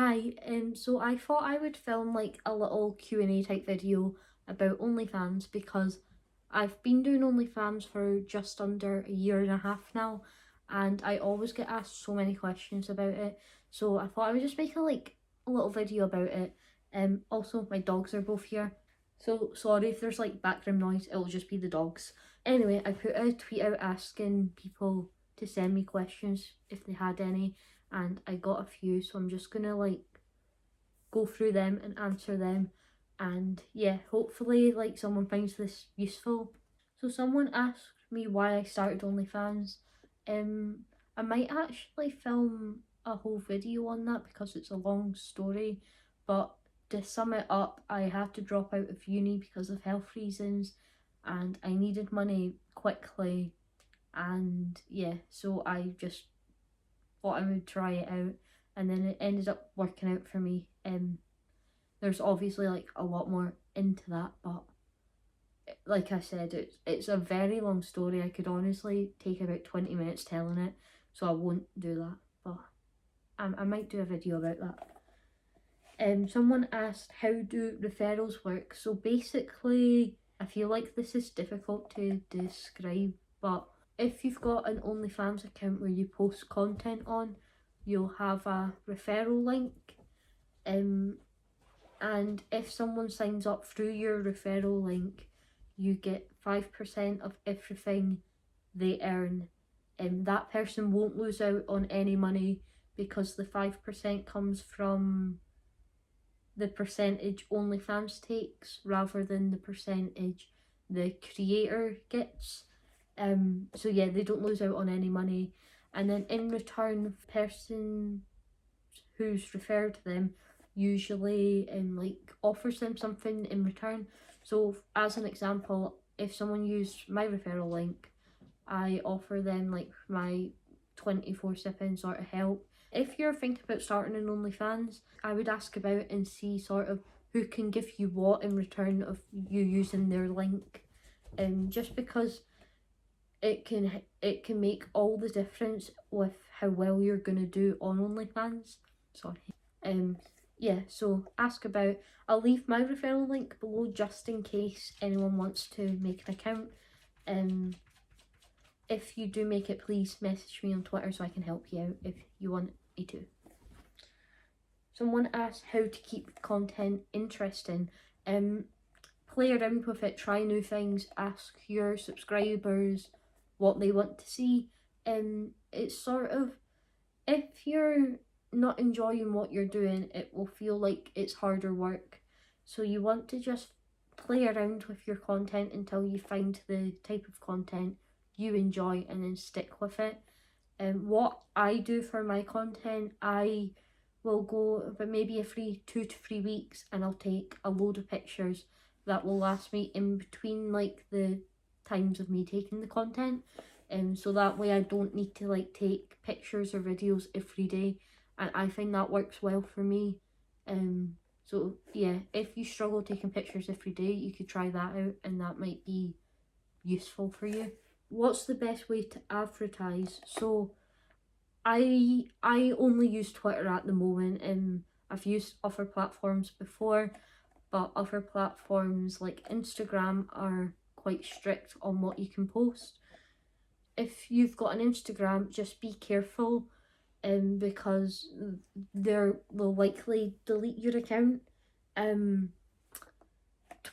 Hi, so I thought I would film like a little Q&A type video about OnlyFans because I've been doing OnlyFans for just under a year and a half now, and I always get asked so many questions about it. So I thought I would just make a little video about it. Also my dogs are both here. So sorry if there's like background noise, it'll just be the dogs. Anyway, I put a tweet out asking people to send me questions if they had any, and I got a few, so I'm just gonna go through them and answer them, and yeah, hopefully someone finds this useful. So someone asked me why I started OnlyFans. um I might actually film a whole video on that because it's a long story, but to sum it up, I had to drop out of uni because of health reasons and I needed money quickly, and yeah, so I just thought I would try it out, and then it ended up working out for me. There's obviously a lot more into that, but like I said, it's a very long story. I could honestly take about 20 minutes telling it, so I won't do that, but I might do a video about that. Someone asked, how do referrals work? So basically, I feel like this is difficult to describe, but if you've got an OnlyFans account where you post content on, you'll have a referral link. And if someone signs up through your referral link, you get 5% of everything they earn. That person won't lose out on any money because the 5% comes from the percentage OnlyFans takes rather than the percentage the creator gets. So yeah, they don't lose out on any money. And then in return, the person who's referred to them usually offers them something in return. So as an example, if someone used my referral link, I offer them my 24/7 sort of help. If you're thinking about starting an OnlyFans, I would ask about and see sort of who can give you what in return of you using their link. Just because it can make all the difference with how well you're gonna do on OnlyFans. Sorry. Yeah, so ask about. I'll leave my referral link below just in case anyone wants to make an account. If you do make it, please message me on Twitter so I can help you out if you want me to. Someone asked how to keep content interesting. Play around with it, try new things, ask your subscribers what they want to see. It's sort of, if you're not enjoying what you're doing, it will feel like it's harder work. So you want to just play around with your content until you find the type of content you enjoy and then stick with it. What I do for my content, I will go about maybe every 2 to 3 weeks and I'll take a load of pictures that will last me in between the times of me taking the content. So that way I don't need to take pictures or videos every day, and I find that works well for me. So yeah, if you struggle taking pictures every day, you could try that out and that might be useful for you. What's the best way to advertise? So I only use Twitter at the moment. I've used other platforms before, but other platforms like Instagram are quite strict on what you can post. If you've got an Instagram, just be careful, because they'll likely delete your account.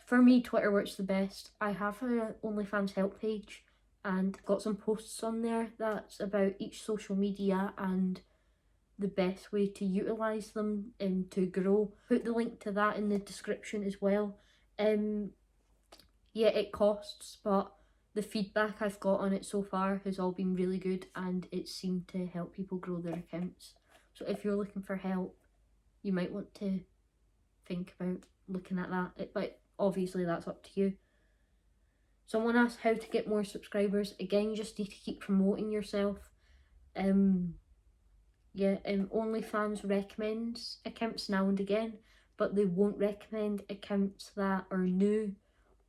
For me, Twitter works the best. I have a OnlyFans help page and got some posts on there that's about each social media and the best way to utilise them and to grow. Put the link to that in the description as well. Yeah, it costs, but the feedback I've got on it so far has all been really good and it seemed to help people grow their accounts. So if you're looking for help, you might want to think about looking at that. But obviously that's up to you. Someone asked how to get more subscribers. Again, you just need to keep promoting yourself. OnlyFans recommends accounts now and again, but they won't recommend accounts that are new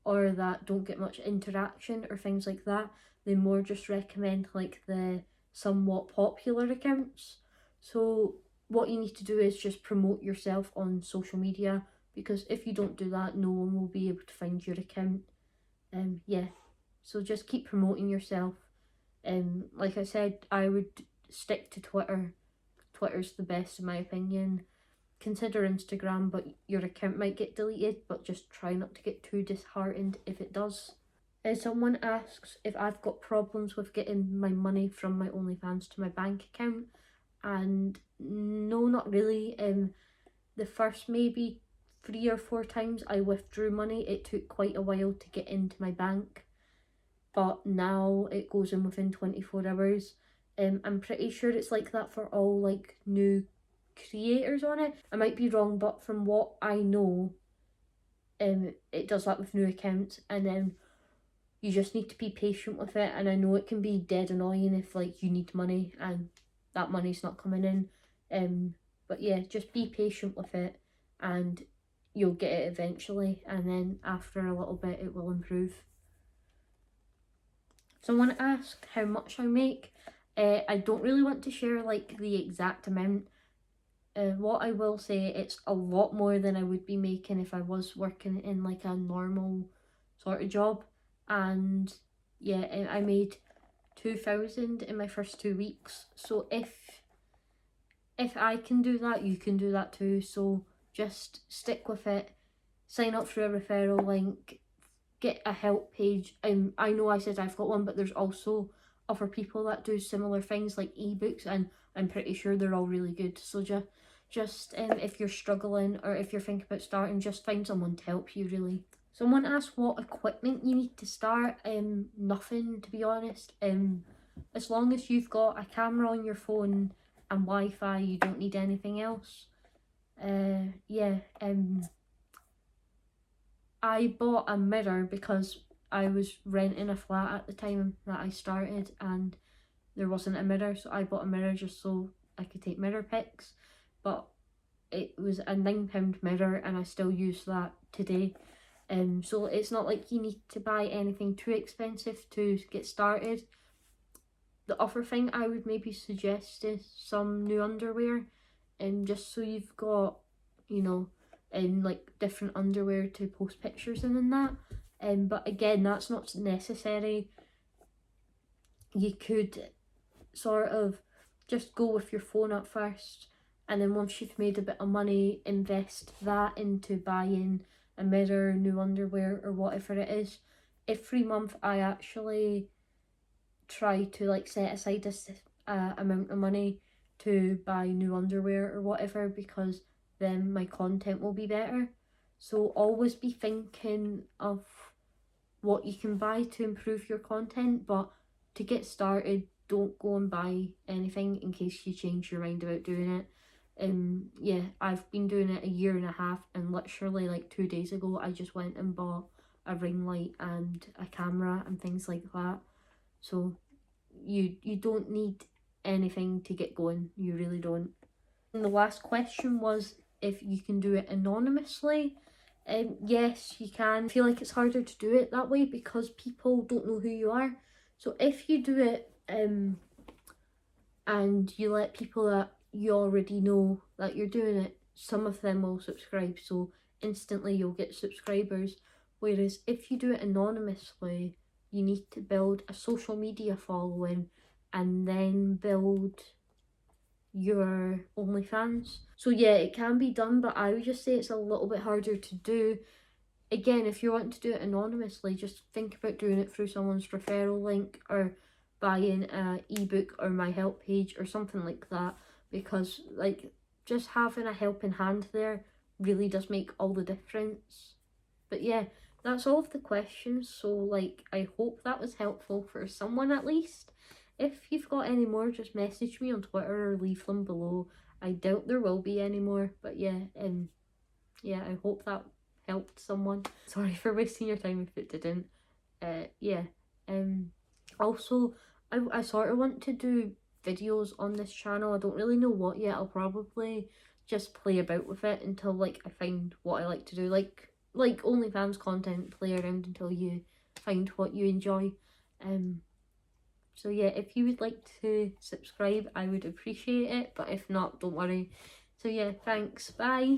or that don't get much interaction or things like that. They more just recommend the somewhat popular accounts. So what you need to do is just promote yourself on social media, because if you don't do that, no one will be able to find your account. Yeah, so just keep promoting yourself. Like I said, I would stick to Twitter. Twitter's the best in my opinion. Consider Instagram, but your account might get deleted, but just try not to get too disheartened if it does. Someone asks if I've got problems with getting my money from my OnlyFans to my bank account, and no, not really. The first maybe 3 or 4 times I withdrew money, it took quite a while to get into my bank, but now it goes in within 24 hours. I'm pretty sure it's like that for all like new creators on it. I might be wrong, but from what I know, it does that with new accounts, and then you just need to be patient with it. And I know it can be dead annoying if like you need money and that money's not coming in. But yeah, just be patient with it and you'll get it eventually, and then after a little bit it will improve. Someone asked how much I make. I don't really want to share like the exact amount. What I will say, it's a lot more than I would be making if I was working in like a normal sort of job. And yeah, I made 2,000 in my first 2 weeks. So if I can do that, you can do that too. So just stick with it. Sign up for a referral link. Get a help page. I know I said I've got one, but there's also other people that do similar things like ebooks, and I'm pretty sure they're all really good. So just if you're struggling or if you're thinking about starting, just find someone to help you, really. Someone asked what equipment you need to start. Nothing, to be honest. As long as you've got a camera on your phone and Wi-Fi, you don't need anything else. Yeah. I bought a mirror because I was renting a flat at the time that I started and there wasn't a mirror, so I bought a mirror just so I could take mirror pics. But it was a £9 mirror and I still use that today. So it's not like you need to buy anything too expensive to get started. The other thing I would maybe suggest is some new underwear, just so you've got, you know, like different underwear to post pictures in and that. But again, that's not necessary. You could sort of just go with your phone at first, and then once you've made a bit of money, invest that into buying a mirror, new underwear, or whatever it is. Every month I actually try to like set aside this amount of money to buy new underwear or whatever, because then my content will be better. So always be thinking of what you can buy to improve your content, but to get started, don't go and buy anything in case you change your mind about doing it. Yeah, I've been doing it a year and a half, and literally like 2 days ago I just went and bought a ring light and a camera and things like that. So you don't need anything to get going, you really don't. And the last question was if you can do it anonymously. Yes, you can. I feel like it's harder to do it that way because people don't know who you are. So if you do it and you let people that you already know that you're doing it, some of them will subscribe, so instantly you'll get subscribers. Whereas if you do it anonymously, you need to build a social media following and then build your OnlyFans. So yeah, it can be done, but I would just say it's a little bit harder to do. Again, if you want to do it anonymously, just think about doing it through someone's referral link or buying an ebook or my help page or something like that, because like just having a helping hand there really does make all the difference. But yeah, that's all of the questions, so like I hope that was helpful for someone at least. If you've got any more, just message me on Twitter or leave them below. I doubt there will be any more, but yeah, I hope that helped someone. Sorry for wasting your time if it didn't. Yeah. Also, I sort of want to do videos on this channel. I don't really know what yet. I'll probably just play about with it until like I find what I like to do. Like OnlyFans content, play around until you find what you enjoy. So yeah, if you would like to subscribe, I would appreciate it, but if not, don't worry. So yeah, thanks, bye.